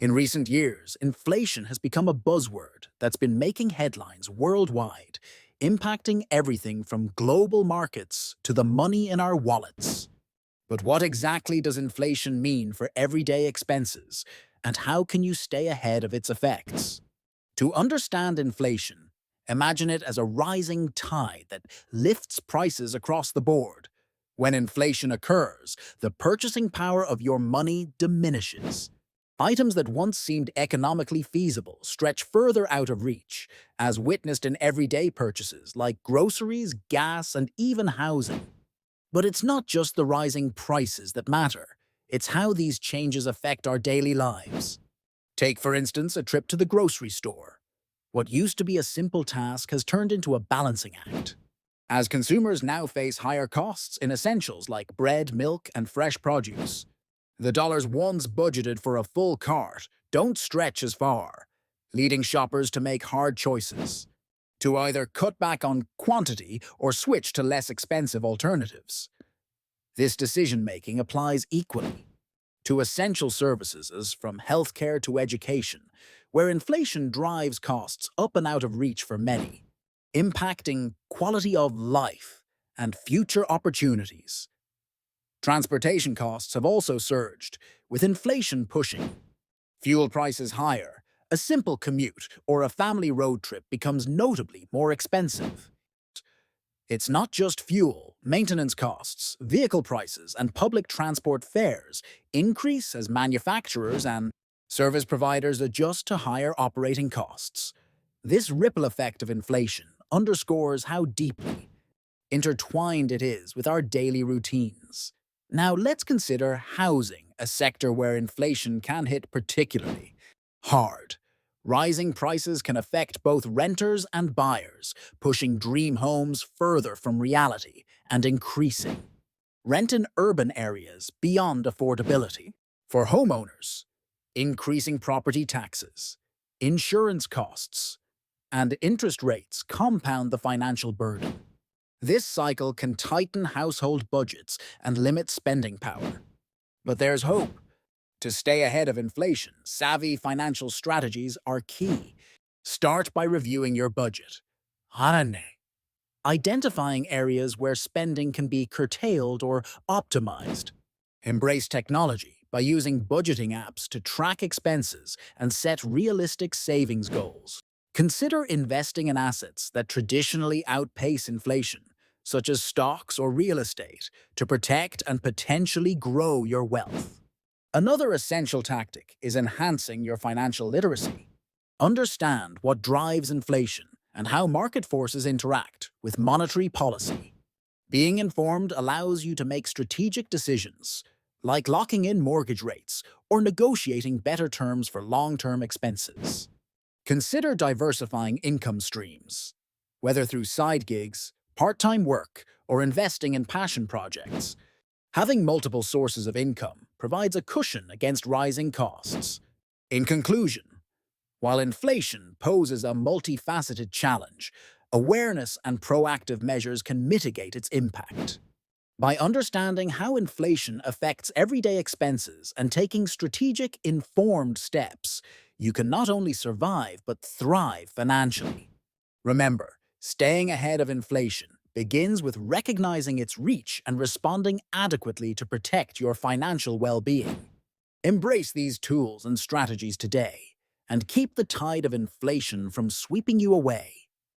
In recent years, inflation has become a buzzword that's been making headlines worldwide, impacting everything from global markets to the money in our wallets. But what exactly does inflation mean for everyday expenses, and how can you stay ahead of its effects? To understand inflation, imagine it as a rising tide that lifts prices across the board. When inflation occurs, the purchasing power of your money diminishes. Items that once seemed economically feasible stretch further out of reach, as witnessed in everyday purchases like groceries, gas, and even housing. But it's not just the rising prices that matter. It's how these changes affect our daily lives. Take, for instance, a trip to the grocery store. What used to be a simple task has turned into a balancing act. As consumers now face higher costs in essentials like bread, milk, and fresh produce, the dollars once budgeted for a full cart don't stretch as far, leading shoppers to make hard choices, to either cut back on quantity or switch to less expensive alternatives. This decision-making applies equally to essential services from healthcare to education, where inflation drives costs up and out of reach for many, impacting quality of life and future opportunities. Transportation costs have also surged, with inflation pushing fuel prices higher. A simple commute or a family road trip becomes notably more expensive. It's not just fuel. Maintenance costs, vehicle prices, and public transport fares increase as manufacturers and service providers adjust to higher operating costs. This ripple effect of inflation underscores how deeply intertwined it is with our daily routines. Now let's consider housing, a sector where inflation can hit particularly hard. Rising prices can affect both renters and buyers, pushing dream homes further from reality and increasing rent in urban areas beyond affordability. For homeowners, increasing property taxes, insurance costs, and interest rates compound the financial burden. This cycle can tighten household budgets and limit spending power. But there's hope. To stay ahead of inflation, savvy financial strategies are key. Start by reviewing your budget. Identifying areas where spending can be curtailed or optimized. Embrace technology by using budgeting apps to track expenses and set realistic savings goals. Consider investing in assets that traditionally outpace inflation, such as stocks or real estate, to protect and potentially grow your wealth. Another essential tactic is enhancing your financial literacy. Understand what drives inflation and how market forces interact with monetary policy. Being informed allows you to make strategic decisions, like locking in mortgage rates or negotiating better terms for long-term expenses. Consider diversifying income streams, whether through side gigs, part-time work, or investing in passion projects. Having multiple sources of income provides a cushion against rising costs. In conclusion, while inflation poses a multifaceted challenge, awareness and proactive measures can mitigate its impact. By understanding how inflation affects everyday expenses and taking strategic, informed steps, you can not only survive but thrive financially. Remember, staying ahead of inflation begins with recognizing its reach and responding adequately to protect your financial well-being. Embrace these tools and strategies today, and keep the tide of inflation from sweeping you away.